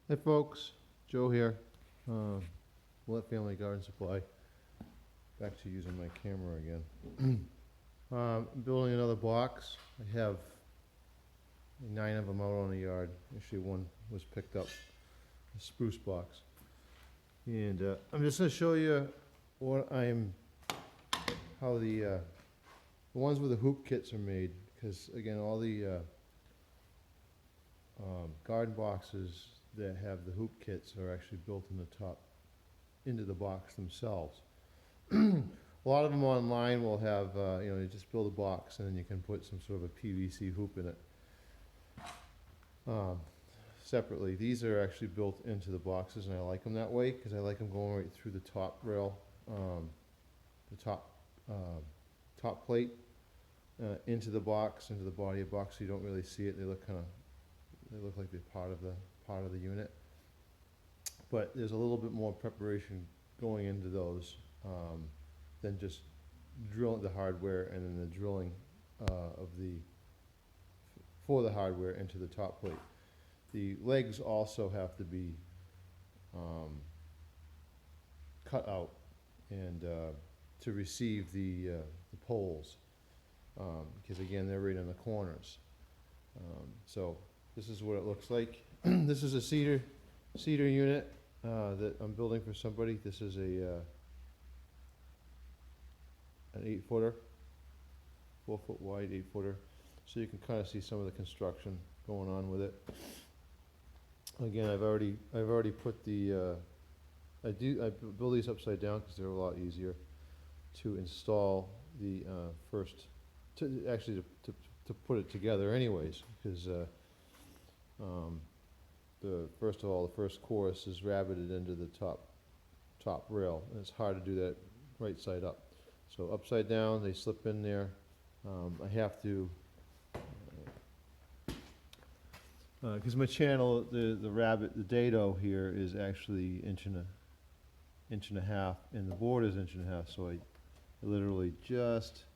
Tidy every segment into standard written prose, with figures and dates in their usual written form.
Hey folks, Joe here, Milette Family Garden Supply. Back to using my camera again. I'm building another box. I have 9 of them out on the yard. Actually, one was picked up, a spruce box. And I'm just going to show you how the ones with the hoop kits are made. Because again, all the garden boxes that have the hoop kits are actually built in the top, into the box themselves. A lot of them online will have, you just build a box and then you can put some sort of a PVC hoop in it. Separately, these are actually built into the boxes, and I like them that way because I like them going right through the top rail, the top plate, into the box, into the body of the box, so you don't really see it. They look like they're part of the unit. But there's a little bit more preparation going into those than just drilling the hardware and then the drilling for the hardware into the top plate. The legs also have to be cut out and to receive the poles, because again, they're right on the corners. So this is what it looks like. This is a cedar unit that I'm building for somebody. This is an 8-footer, 4-foot wide 8-footer. So you can kind of see some of the construction going on with it. Again, I've already put the I build these upside down because they're a lot easier to install the to put it together anyways, because first of all, the first course is rabbited into the top rail, and it's hard to do that right side up. So upside down, they slip in there. I have to, because my channel, the dado here is actually inch and a half, and the board is inch and a half. So I literally just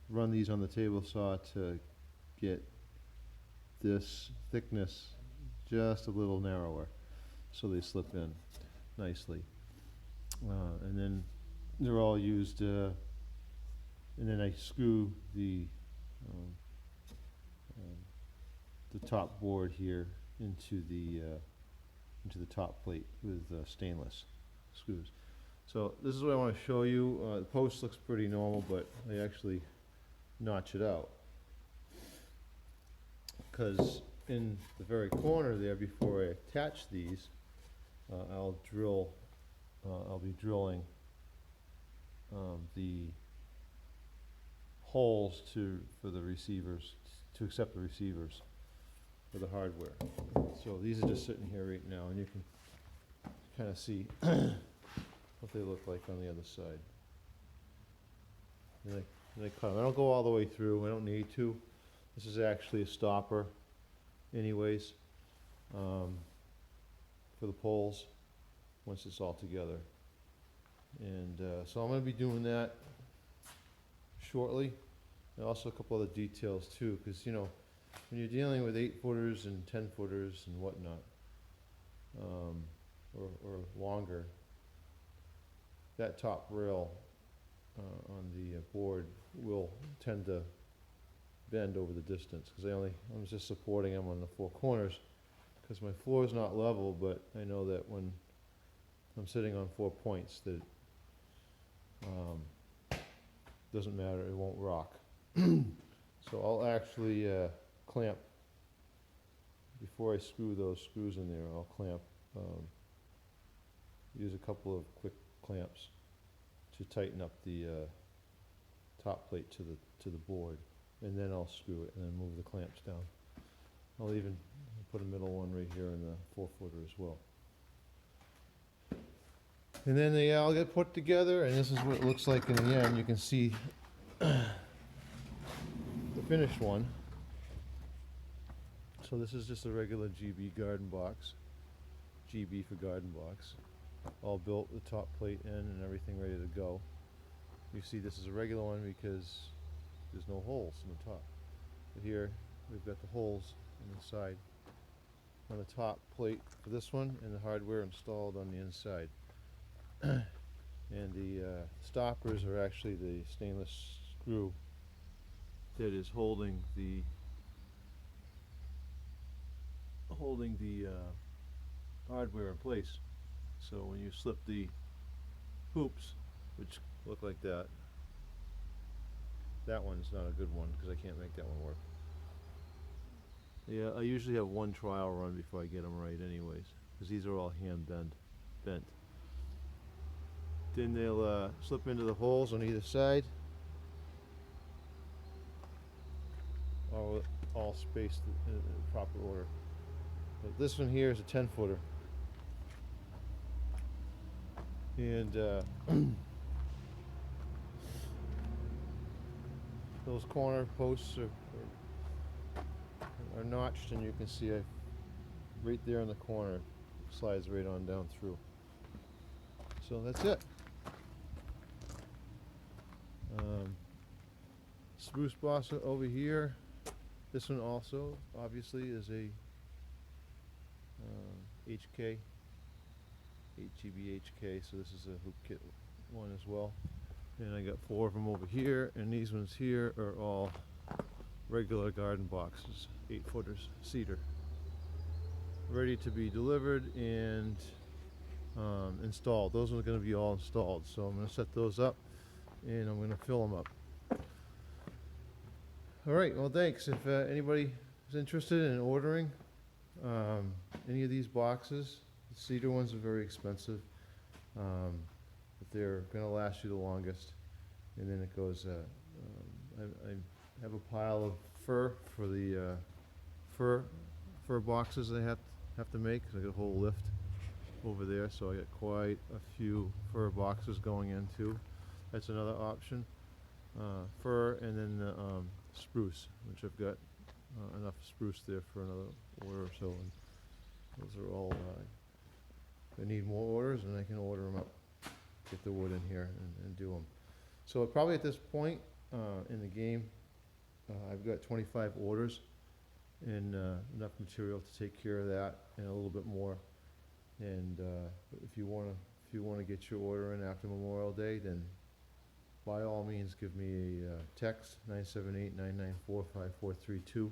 run these on the table saw to get this thickness just a little narrower, so they slip in nicely. And then they're all used, and then I screw the top board here into the top plate with stainless screws. So this is what I want to show you. The post looks pretty normal, but I actually notch it out, because in the very corner there, before I attach these, I'll be drilling the holes for the receivers, to accept the receivers for the hardware. So these are just sitting here right now, and you can kind of see what they look like on the other side. And they cut them. I don't go all the way through. I don't need to. This is actually a stopper anyways, for the poles once it's all together. And so I'm going to be doing that shortly. And also a couple other details too, because when you're dealing with 8-footers and 10-footers and whatnot, or longer, that top rail on the board will tend to bend over the distance, because I'm just supporting them on the 4 corners, because my floor is not level, but I know that when I'm sitting on 4 points that doesn't matter, it won't rock. So I'll actually clamp, before I screw those screws in there, I'll clamp, use a couple of quick clamps to tighten up the top plate to the board, and then I'll screw it and then move the clamps down. I'll even put a middle one right here in the 4-footer as well. And then they all get put together, and this is what it looks like in the end. You can see the finished one. So this is just a regular GB garden box, GB for garden box, all built, the top plate in and everything ready to go. You see this is a regular one because there's no holes in the top. But here we've got the holes on the side on the top plate for this one, and the hardware installed on the inside. And the stoppers are actually the stainless screw that is holding the hardware in place. So when you slip the hoops, which look like that, that one's not a good one because I can't make that one work. Yeah, I usually have one trial run before I get them right anyways, because these are all hand bent. Then they'll slip into the holes on either side, all spaced in proper order. But this one here is a 10-footer. And those corner posts are notched, and you can see right there in the corner slides right on down through. So that's it. Spruce boss over here. This one also obviously is a HK, GBHK, so this is a hoop kit one as well. And I got 4 of them over here, and these ones here are all regular garden boxes, 8-footers, cedar, ready to be delivered and installed. Those are going to be all installed, so I'm going to set those up and I'm going to fill them up. Alright, well thanks. If anybody is interested in ordering any of these boxes, the cedar ones are very expensive, but they're going to last you the longest. And then it goes, I have a pile of fur for the fur boxes I have to make, because I got a whole lift over there, so I got quite a few fur boxes going in too. That's another option. Fir, and then the spruce, which I've got enough spruce there for another order or so. And those are all, if I need more orders, and I can order them up, get the wood in here and do them. So probably at this point in the game, I've got 25 orders and enough material to take care of that and a little bit more. And if you want to get your order in after Memorial Day, then by all means give me a text, 978-994-5432.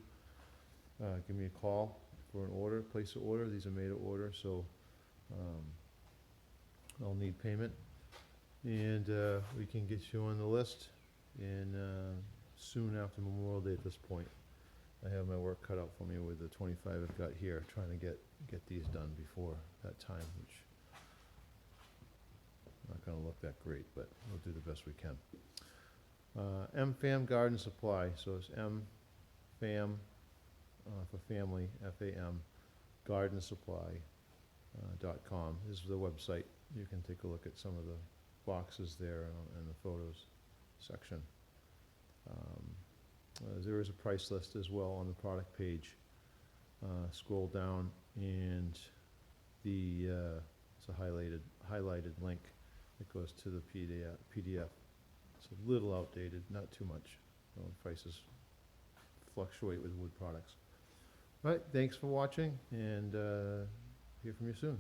Give me a call for an order, place an order. These are made to order, so I'll need payment, and we can get you on the list. And soon after Memorial Day at this point, I have my work cut out for me with the 25 I've got here, trying to get these done before that time, which not going to look that great, but we'll do the best we can. MFAM Garden Supply, so it's MFAM for family, FAM, Garden Supply .com. This is the website. You can take a look at some of the boxes there and the photos section. There is a price list as well on the product page. Scroll down, and it's a highlighted link that goes to the PDF. It's a little outdated, not too much. Prices fluctuate with wood products. All right, thanks for watching, and hear from you soon.